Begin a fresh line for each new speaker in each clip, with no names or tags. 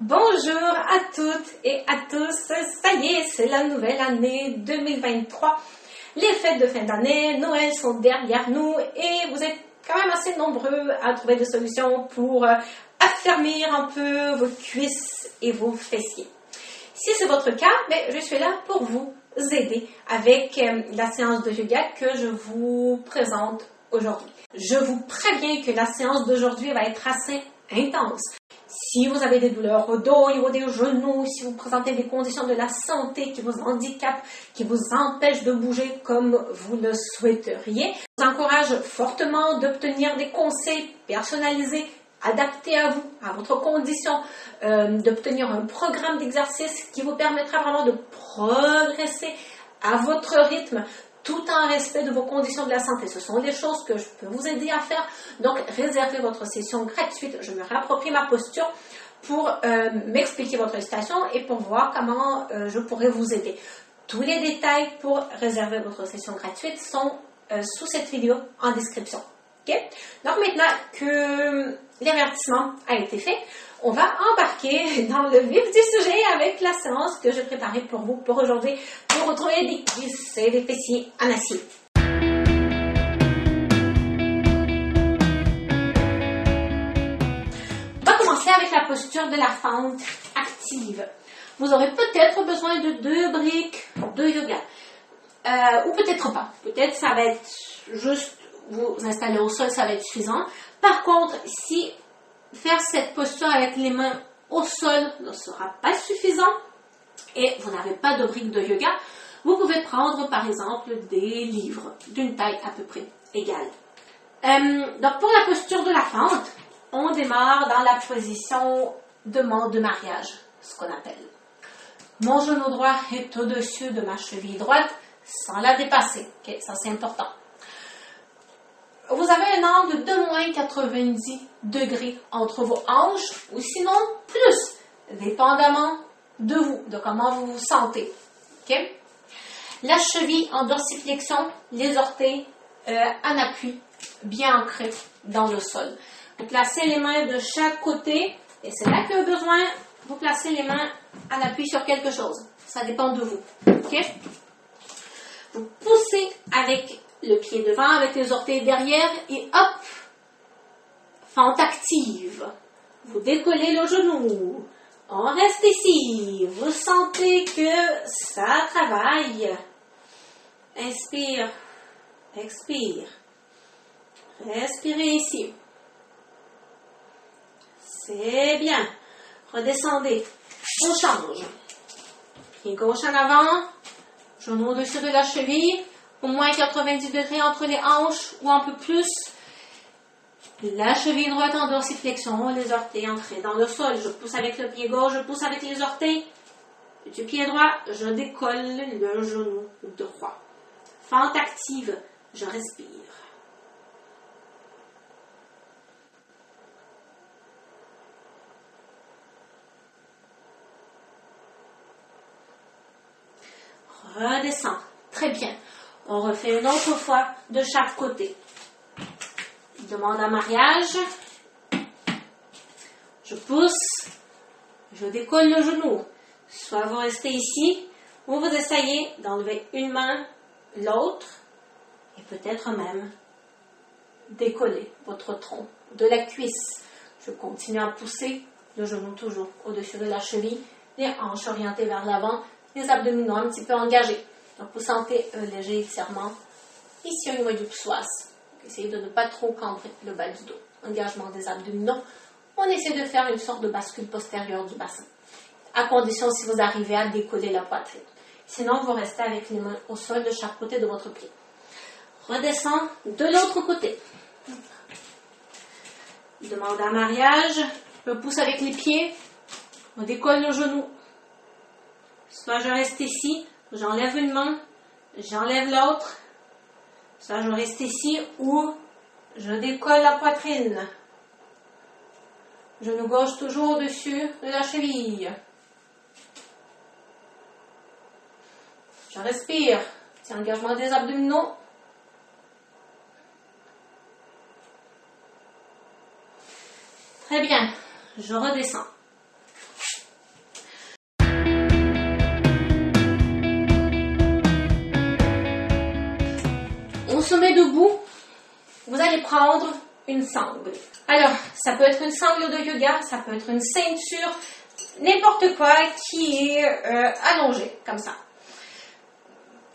Bonjour à toutes et à tous, ça y est, c'est la nouvelle année 2023. Les fêtes de fin d'année, Noël sont derrière nous et vous êtes quand même assez nombreux à trouver des solutions pour affermir un peu vos cuisses et vos fessiers. Si c'est votre cas, je suis là pour vous aider avec la séance de yoga que je vous présente aujourd'hui. Je vous préviens que la séance d'aujourd'hui va être assez intense. Si vous avez des douleurs au dos, au niveau des genoux, si vous présentez des conditions de la santé qui vous handicapent, qui vous empêchent de bouger comme vous le souhaiteriez, je vous encourage fortement d'obtenir des conseils personnalisés, adaptés à vous, à votre condition, d'obtenir un programme d'exercice qui vous permettra vraiment de progresser à votre rythme, tout en respect de vos conditions de la santé. Ce sont des choses que je peux vous aider à faire. Donc, réservez votre session gratuite. Je me réapproprie ma posture pour m'expliquer votre situation et pour voir comment je pourrais vous aider. Tous les détails pour réserver votre session gratuite sont sous cette vidéo en description. Okay? Donc, maintenant que l'avertissement a été fait, on va embarquer dans le vif du sujet avec la séance que j'ai préparée pour vous pour aujourd'hui pour retrouver des cuisses et des fessiers en acier. On va commencer avec la posture de la fente active. Vous aurez peut-être besoin de 2 briques de yoga. Ou peut-être pas. Peut-être ça va être juste vous installer au sol, ça va être suffisant. Par contre, si faire cette posture avec les mains au sol ne sera pas suffisant et vous n'avez pas de briques de yoga, vous pouvez prendre par exemple des livres d'une taille à peu près égale. Donc pour la posture de la fente, on démarre dans la position de mariage, ce qu'on appelle. Mon genou droit est au-dessus de ma cheville droite sans la dépasser. Okay, ça c'est important. Vous avez un angle de moins 90 degrés entre vos hanches ou sinon plus, dépendamment de vous, de comment vous vous sentez. Okay? La cheville en dorsiflexion, les orteils en appui, bien ancrés dans le sol. Vous placez les mains de chaque côté et c'est là que besoin, vous placez les mains en appui sur quelque chose. Ça dépend de vous. Okay? Vous poussez avec le pied devant, avec les orteils derrière et hop, fente active. Vous décollez le genou. On reste ici. Vous sentez que ça travaille. Inspire, expire. Respirez ici. C'est bien. Redescendez. On change. Pied gauche en avant. Genou au-dessus de la cheville. Au moins 90 degrés entre les hanches ou un peu plus. La cheville droite en dorsiflexion, les orteils entrés dans le sol. Je pousse avec le pied gauche, je pousse avec les orteils. Du pied droit, je décolle le genou droit. Fente active, je respire. Redescends. Très bien. On refait une autre fois de chaque côté. Demande en mariage. Je pousse. Je décolle le genou. Soit vous restez ici, ou vous essayez d'enlever une main, l'autre, et peut-être même décoller votre tronc de la cuisse. Je continue à pousser le genou toujours au-dessus de la cheville, les hanches orientées vers l'avant, les abdominaux un petit peu engagés. Donc, vous sentez un léger étirement ici au niveau du psoas. Essayez de ne pas trop cambrer le bas du dos. Engagement des abdominaux. On essaie de faire une sorte de bascule postérieure du bassin. À condition si vous arrivez à décoller la poitrine. Sinon, vous restez avec les mains au sol de chaque côté de votre pied. Redescends de l'autre côté. Demande en mariage. Je pousse avec les pieds. On décolle le genou. Soit je reste ici. J'enlève une main, j'enlève l'autre, soit je reste ici ou je décolle la poitrine. Genou gauche toujours au-dessus de la cheville. Je respire, c'est engagement des abdominaux. Très bien, je redescends. se met debout, vous allez prendre une sangle. Alors, ça peut être une sangle de yoga, ça peut être une ceinture, n'importe quoi qui est allongé, comme ça.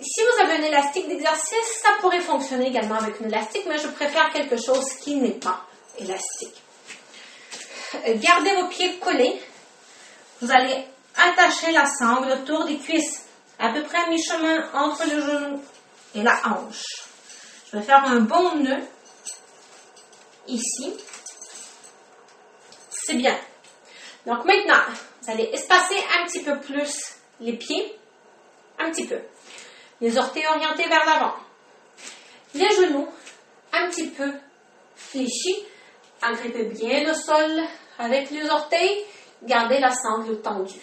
Si vous avez un élastique d'exercice, ça pourrait fonctionner également avec un élastique, mais je préfère quelque chose qui n'est pas élastique. Gardez vos pieds collés. Vous allez attacher la sangle autour des cuisses, à peu près à mi-chemin entre le genou et la hanche. Je vais faire un bon nœud ici. C'est bien. Donc maintenant, vous allez espacer un petit peu plus les pieds, un petit peu. Les orteils orientés vers l'avant. Les genoux un petit peu fléchis. Agrippez bien le sol avec les orteils. Gardez la sangle tendue.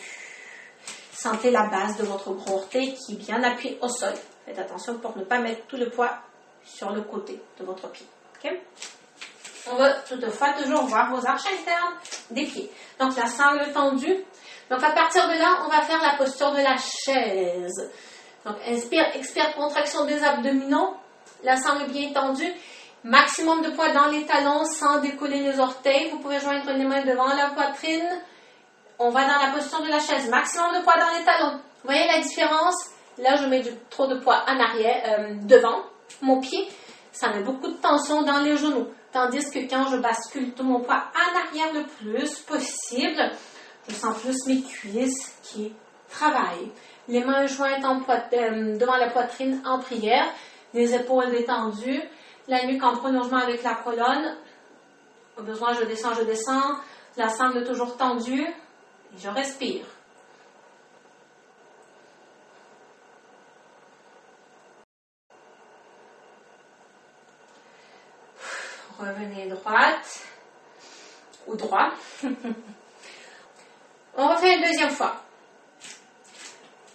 Sentez la base de votre gros orteil qui est bien appuyé au sol. Faites attention pour ne pas mettre tout le poids sur le côté de votre pied. Okay? On va toutefois toujours voir vos arches internes des pieds. Donc la sangle tendue. Donc à partir de là, on va faire la posture de la chaise. Donc inspire, expire, contraction des abdominaux. La sangle bien tendue. Maximum de poids dans les talons sans décoller les orteils. Vous pouvez joindre les mains devant la poitrine. On va dans la posture de la chaise. Maximum de poids dans les talons. Vous voyez la différence? Là, je mets trop de poids en arrière, devant mon pied. Ça met beaucoup de tension dans les genoux. Tandis que quand je bascule tout mon poids en arrière le plus possible, je sens plus mes cuisses qui travaillent. Les mains jointes devant la poitrine en prière. Les épaules détendues. La nuque en prolongement avec la colonne. Au besoin, je descends. La sangle toujours tendue. Et je respire. Revenez droite ou droit. On refait une deuxième fois.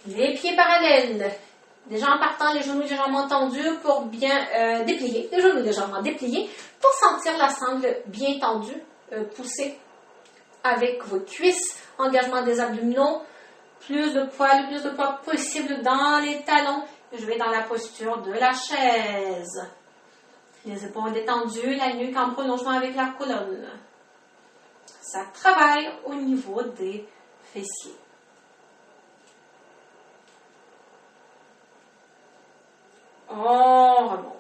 Les pieds parallèles. Déjà en partant, les genoux légèrement tendus pour bien déplier. Les genoux légèrement dépliés pour sentir la sangle bien tendue, pousser avec vos cuisses. Engagement des abdominaux. Le plus de poids possible dans les talons. Je vais dans la posture de la chaise. Les épaules détendues, la nuque en prolongement avec la colonne. Ça travaille au niveau des fessiers. On remonte.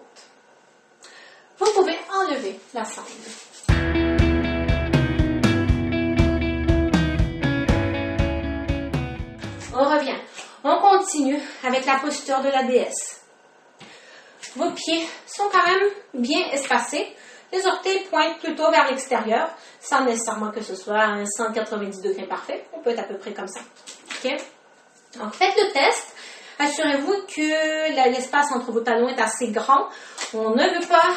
Vous pouvez enlever la sangle. On revient. On continue avec la posture de la déesse. Vos pieds sont quand même bien espacés. Les orteils pointent plutôt vers l'extérieur, sans nécessairement que ce soit un 190 degrés parfait. On peut être à peu près comme ça. Okay? Donc, faites le test. Assurez-vous que l'espace entre vos talons est assez grand. On ne veut pas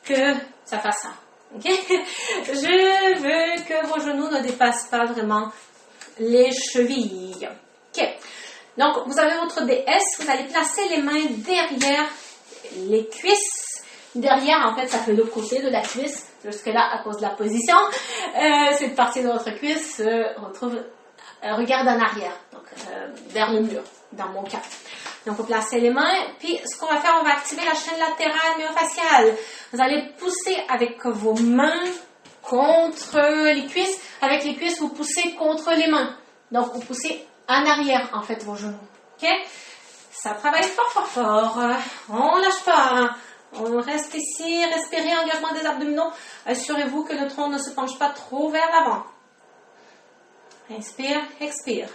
que ça fasse ça. Okay? Je veux que vos genoux ne dépassent pas vraiment les chevilles. Okay. Donc, vous avez votre DS. Vous allez placer les mains derrière les cuisses. Derrière, en fait, ça fait le côté de la cuisse. Jusque-là, à cause de la position, cette partie de votre cuisse regarde en arrière, donc vers le mur, dans mon cas. Donc, vous placez les mains, puis ce qu'on va faire, on va activer la chaîne latérale myofasciale. Vous allez pousser avec vos mains contre les cuisses. Avec les cuisses, vous poussez contre les mains. Donc, vous poussez en arrière, en fait, vos genoux. OK? Ça travaille fort, fort, fort. On lâche pas. On reste ici, respirez, engagement des abdominaux. Assurez-vous que le tronc ne se penche pas trop vers l'avant. Inspire, expire.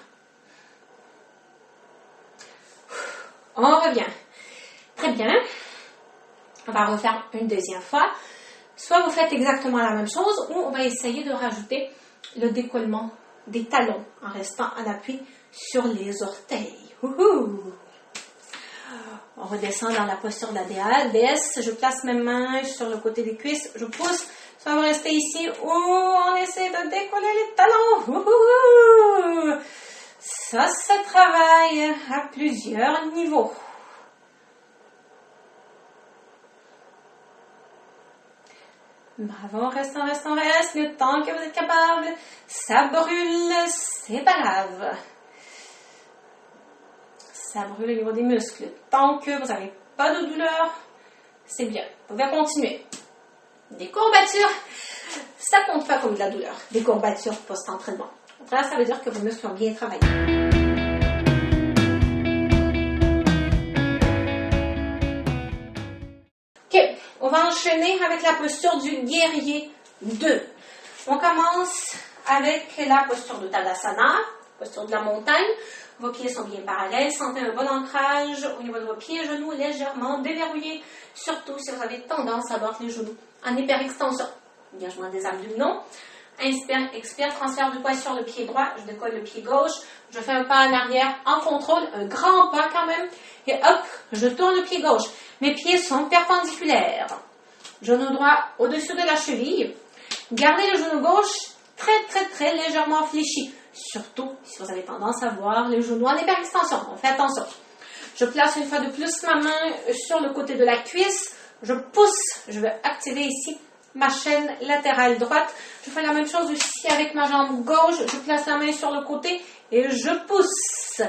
On revient. Très bien. On va refaire une deuxième fois. Soit vous faites exactement la même chose, ou on va essayer de rajouter le décollement des talons en restant en appui sur les orteils. Wouhou! On redescend dans la posture de la déesse. Je place mes mains sur le côté des cuisses. Je pousse. Soit vous restez ici ou on essaie de décoller les talons. Wouhou! Ça se travaille à plusieurs niveaux. Bravo, reste. Le temps que vous êtes capable. Ça brûle, c'est pas grave. Ça brûle au niveau des muscles. Tant que vous n'avez pas de douleur, C'est bien. Vous pouvez continuer. Des courbatures, ça compte pas comme de la douleur. Des courbatures post-entraînement. Là, ça veut dire que vos muscles ont bien travaillé. Ok, on va enchaîner avec la posture du guerrier 2. On commence avec la posture de Tadasana, posture de la montagne. Vos pieds sont bien parallèles, sentez un bon ancrage au niveau de vos pieds et genoux légèrement déverrouillés, surtout si vous avez tendance à avoir les genoux en hyperextension. Engagement des abdominaux. Inspire, expire, transfert du poids sur le pied droit, je décolle le pied gauche, je fais un pas en arrière en contrôle, un grand pas quand même, et hop, je tourne le pied gauche. Mes pieds sont perpendiculaires. Genou droit au-dessus de la cheville. Gardez le genou gauche très légèrement fléchi, surtout si vous avez tendance à voir les genoux en hyperextension. On fait attention. Je place une fois de plus ma main sur le côté de la cuisse, je pousse, je vais activer ici ma chaîne latérale droite. Je fais la même chose aussi avec ma jambe gauche. Je place la main sur le côté et je pousse.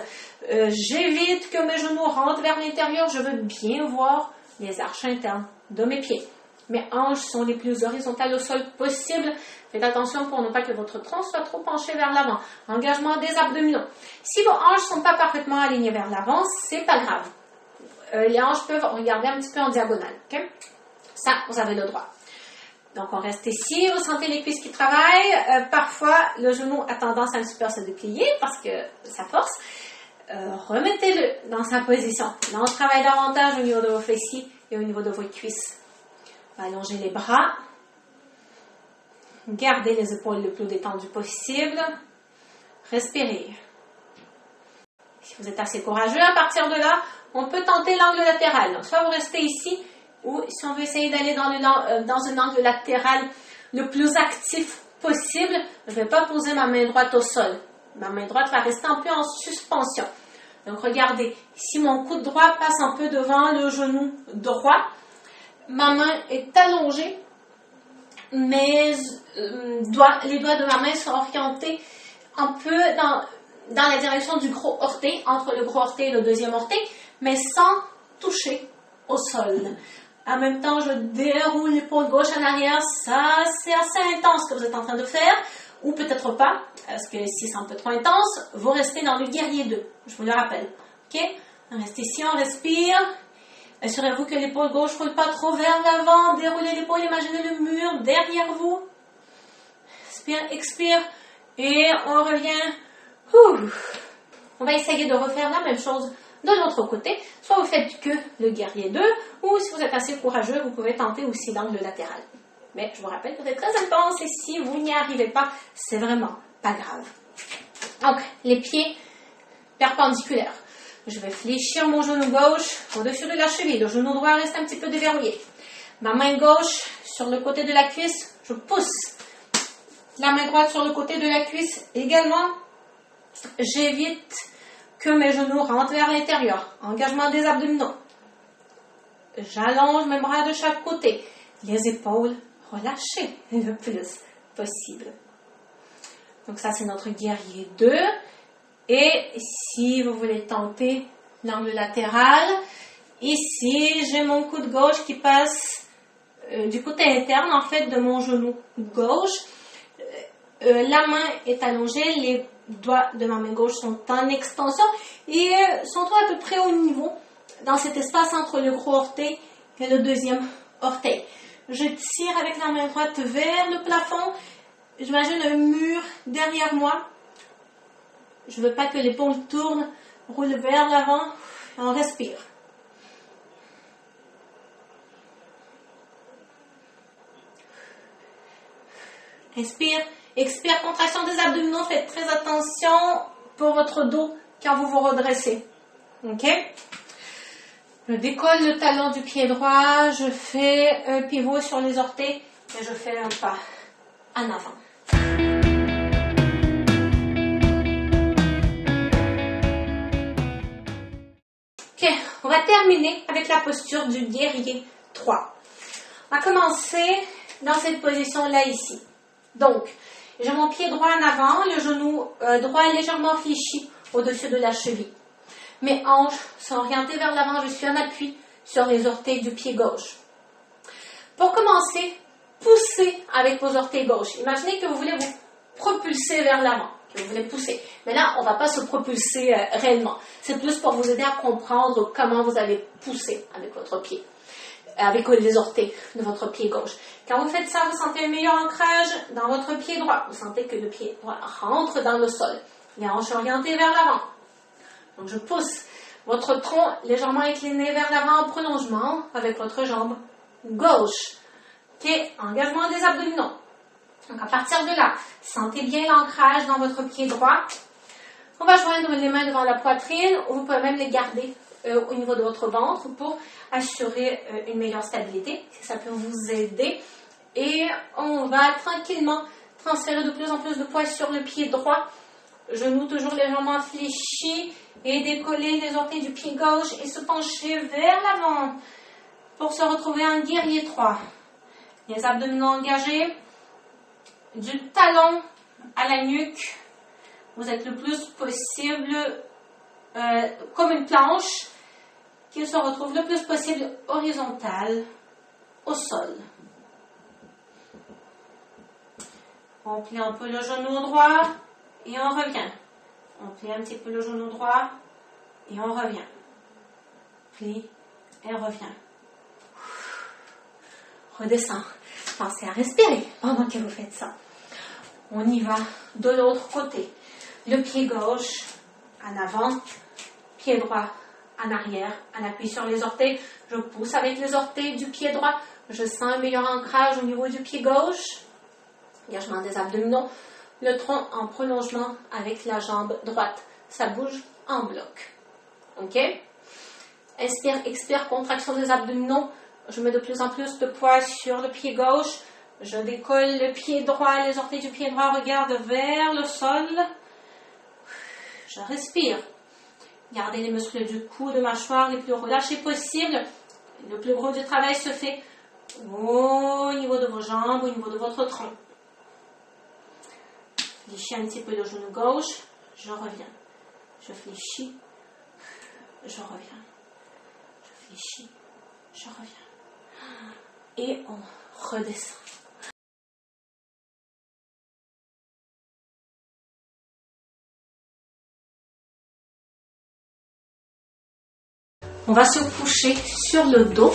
J'évite que mes genoux rentrent vers l'intérieur. Je veux bien voir les arches internes de mes pieds. Mes hanches sont les plus horizontales au sol possible. Faites attention pour ne pas que votre tronc soit trop penché vers l'avant. Engagement des abdominaux. Si vos hanches ne sont pas parfaitement alignées vers l'avant, c'est pas grave. Les hanches peuvent regarder un petit peu en diagonale. Okay? Ça, vous avez le droit. Donc, on reste ici. Vous sentez les cuisses qui travaillent. Parfois, le genou a tendance à un petit peu à se déplier parce que ça force. Remettez-le dans sa position. Là, on travaille davantage au niveau de vos fessiers et au niveau de vos cuisses. Allongez les bras. Gardez les épaules le plus détendues possible. Respirez. Si vous êtes assez courageux, à partir de là, on peut tenter l'angle latéral. Donc, soit vous restez ici, ou si on veut essayer d'aller dans un angle latéral le plus actif possible, je ne vais pas poser ma main droite au sol. Ma main droite va rester un peu en suspension. Donc, regardez, ici, mon coude droit passe un peu devant le genou droit. Ma main est allongée, mais les doigts de ma main sont orientés un peu dans la direction du gros orteil, entre le gros orteil et le deuxième orteil, mais sans toucher au sol. En même temps, je déroule l'épaule gauche en arrière. Ça, c'est assez intense ce que vous êtes en train de faire. Ou peut-être pas, parce que si c'est un peu trop intense, vous restez dans le guerrier 2. Je vous le rappelle. OK? On reste ici, on respire. Assurez-vous que l'épaule gauche ne roule pas trop vers l'avant. Déroulez l'épaule, imaginez le mur derrière vous. Inspire, expire. Et on revient. On va essayer de refaire la même chose de l'autre côté. Soit vous faites que le guerrier 2, ou si vous êtes assez courageux, vous pouvez tenter aussi l'angle latéral. Mais je vous rappelle que c'est très intense et si vous n'y arrivez pas, c'est vraiment pas grave. Donc, les pieds perpendiculaires. Je vais fléchir mon genou gauche au-dessus de la cheville. Le genou droit reste un petit peu déverrouillé. Ma main gauche sur le côté de la cuisse, je pousse. La main droite sur le côté de la cuisse également. J'évite que mes genoux rentrent vers l'intérieur. Engagement des abdominaux. J'allonge mes bras de chaque côté. Les épaules relâchées le plus possible. Donc ça, c'est notre guerrier 2. Et si vous voulez tenter l'angle latéral, ici, j'ai mon coude gauche qui passe du côté interne, en fait, de mon genou gauche. La main est allongée, les doigts de ma main gauche sont en extension et sont à peu près au niveau, dans cet espace entre le gros orteil et le deuxième orteil. Je tire avec la main droite vers le plafond. J'imagine un mur derrière moi. Je ne veux pas que l'épaule tourne, roule vers l'avant. On respire. Inspire, expire, contraction des abdominaux. Faites très attention pour votre dos quand vous vous redressez. OK? Je décolle le talon du pied droit. Je fais un pivot sur les orteils et je fais un pas en avant. Ok, on va terminer avec la posture du guerrier 3. On va commencer dans cette position-là ici. Donc, j'ai mon pied droit en avant, le genou droit est légèrement fléchi au-dessus de la cheville. Mes hanches sont orientées vers l'avant, je suis en appui sur les orteils du pied gauche. Pour commencer, poussez avec vos orteils gauches. Imaginez que vous voulez vous propulser vers l'avant, que vous voulez pousser. Mais là, on ne va pas se propulser réellement. C'est plus pour vous aider à comprendre comment vous allez pousser avec votre pied, avec les orteils de votre pied gauche. Quand vous faites ça, vous sentez un meilleur ancrage dans votre pied droit. Vous sentez que le pied droit rentre dans le sol. Les hanches orientées vers l'avant. Donc, je pousse votre tronc légèrement incliné vers l'avant en prolongement avec votre jambe gauche. OK? Engagement des abdominaux. Donc, à partir de là, sentez bien l'ancrage dans votre pied droit. On va joindre les mains devant la poitrine, ou vous pouvez même les garder au niveau de votre ventre pour assurer une meilleure stabilité, si ça peut vous aider. Et on va tranquillement transférer de plus en plus de poids sur le pied droit. Genoux toujours légèrement fléchis et décoller les orteils du pied gauche et se pencher vers l'avant pour se retrouver en guerrier 3. Les abdominaux engagés, du talon à la nuque. Vous êtes le plus possible comme une planche qui se retrouve le plus possible horizontale au sol. On plie un peu le genou droit et on revient. On plie un petit peu le genou droit et on revient. Plie et revient. Redescend. Pensez à respirer pendant que vous faites ça. On y va de l'autre côté. Le pied gauche en avant, pied droit en arrière, en appui sur les orteils. Je pousse avec les orteils du pied droit. Je sens un meilleur ancrage au niveau du pied gauche. Engagement des abdominaux. Le tronc en prolongement avec la jambe droite. Ça bouge en bloc. OK? Inspire, expire, contraction des abdominaux. Je mets de plus en plus de poids sur le pied gauche. Je décolle le pied droit, les orteils du pied droit regardent vers le sol. Je respire. Gardez les muscles du cou, de mâchoire les plus relâchés possible. Le plus gros du travail se fait au niveau de vos jambes, au niveau de votre tronc. Fléchis un petit peu le genou gauche. Je reviens. Je fléchis. Je reviens. Je fléchis. Je reviens. Et on redescend. On va se coucher sur le dos.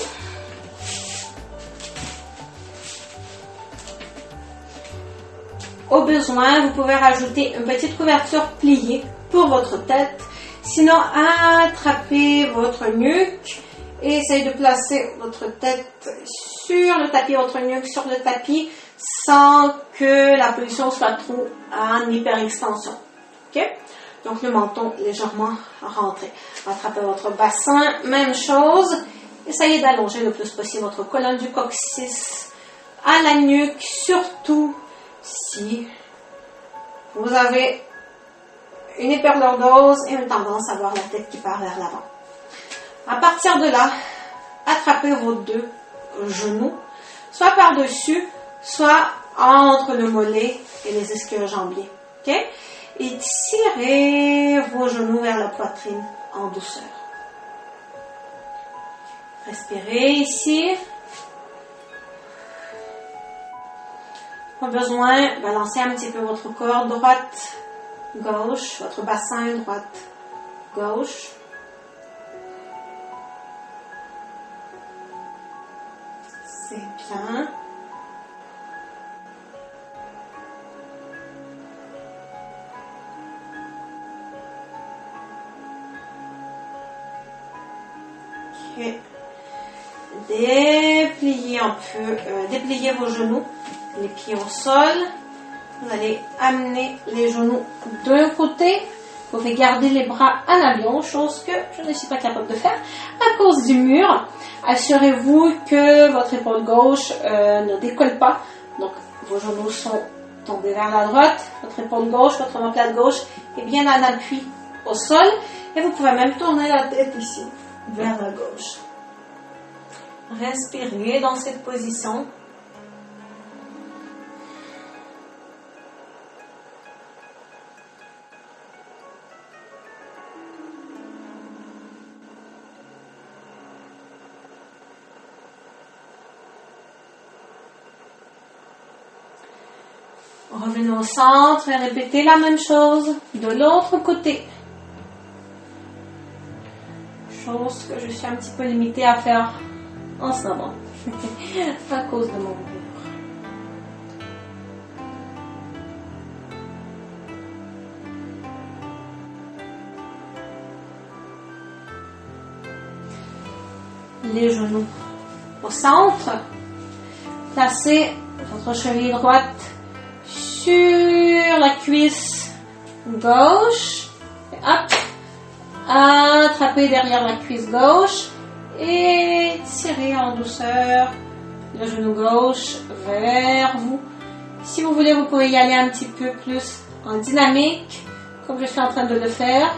Au besoin, vous pouvez rajouter une petite couverture pliée pour votre tête. Sinon, attrapez votre nuque et essayez de placer votre tête sur le tapis, votre nuque sur le tapis, sans que la position soit trop en hyperextension. OK? Donc, le menton légèrement rentré. Attrapez votre bassin, même chose. Essayez d'allonger le plus possible votre colonne du coccyx à la nuque, surtout si vous avez une hyperlordose et une tendance à avoir la tête qui part vers l'avant. À partir de là, attrapez vos deux genoux, soit par-dessus, soit entre le mollet et les ischio-jambiers. OK? Et tirez vos genoux vers la poitrine en douceur. Respirez ici. Au besoin, balancez un petit peu votre corps, droite, gauche, votre bassin, droite, gauche. C'est bien. Ok. Dépliez un peu, dépliez vos genoux, les pieds au sol. Vous allez amener les genoux d'un côté. Vous pouvez garder les bras en avion, chose que je ne suis pas capable de faire à cause du mur. Assurez-vous que votre épaule gauche ne décolle pas. Donc, vos genoux sont tombés vers la droite. Votre épaule gauche, votre omoplate gauche est bien en appui au sol. Et vous pouvez même tourner la tête ici, vers la gauche. Respirez dans cette position. Revenez au centre et répétez la même chose de l'autre côté. Chose que je suis un petit peu limitée à faire en ce moment à cause de mon mur. Les genoux au centre. Placez votre cheville droite sur la cuisse gauche. Et hop. Attrapez derrière la cuisse gauche et tirez en douceur le genou gauche vers vous. Si vous voulez, vous pouvez y aller un petit peu plus en dynamique, comme je suis en train de le faire.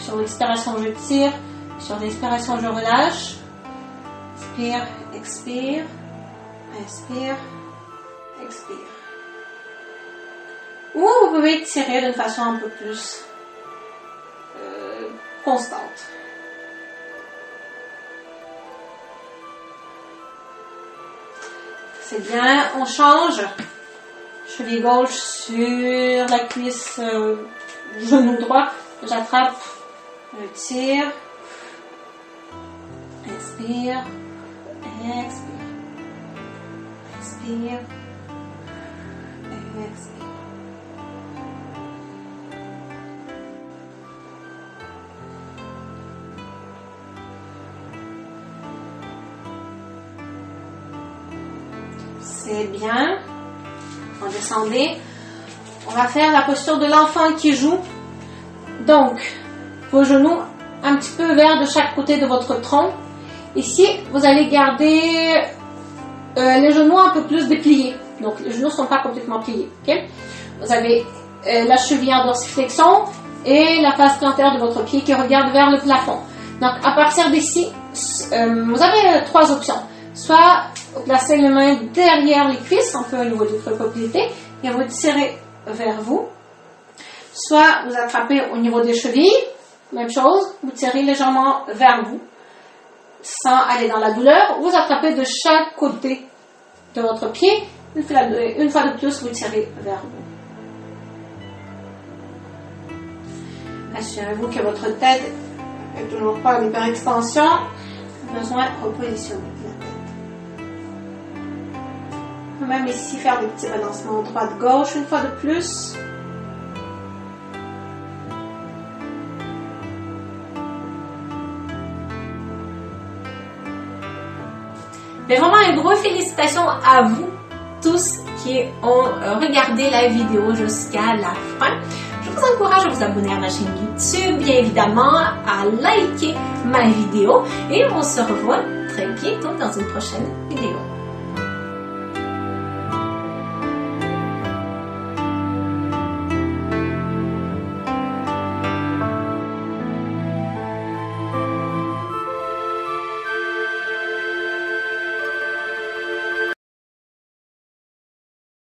Sur l'expiration, je tire. Sur l'inspiration, je relâche. Inspire, expire. Inspire, expire. Ou vous pouvez tirer d'une façon un peu plus constante. C'est bien, on change. Cheville gauche sur la cuisse, genou droit. J'attrape, je tire. Inspire, expire. Inspire, expire. C'est bien. On descendez. On va faire la posture de l'enfant qui joue. Donc, vos genoux un petit peu vers de chaque côté de votre tronc. Ici, vous allez garder les genoux un peu plus dépliés. Donc, les genoux ne sont pas complètement pliés. Okay? Vous avez la cheville en dorsiflexion et la face plantaire de votre pied qui regarde vers le plafond. Donc, à partir d'ici, vous avez trois options. Soit vous placez les mains derrière les cuisses, un peu au niveau de votre poplité, et vous tirez vers vous. Soit vous attrapez au niveau des chevilles, même chose, vous tirez légèrement vers vous, sans aller dans la douleur. Vous attrapez de chaque côté de votre pied. Une fois de plus, vous tirez vers vous. Assurez-vous que votre tête n'est toujours pas en hyperextension. Besoin de repositionner la tête. Même ici, faire des petits balancements droite-gauche une fois de plus. Mais vraiment, une grosse félicitation à vous tous qui ont regardé la vidéo jusqu'à la fin. Je vous encourage à vous abonner à ma chaîne YouTube, bien évidemment, à liker ma vidéo et on se revoit très bientôt dans une prochaine vidéo.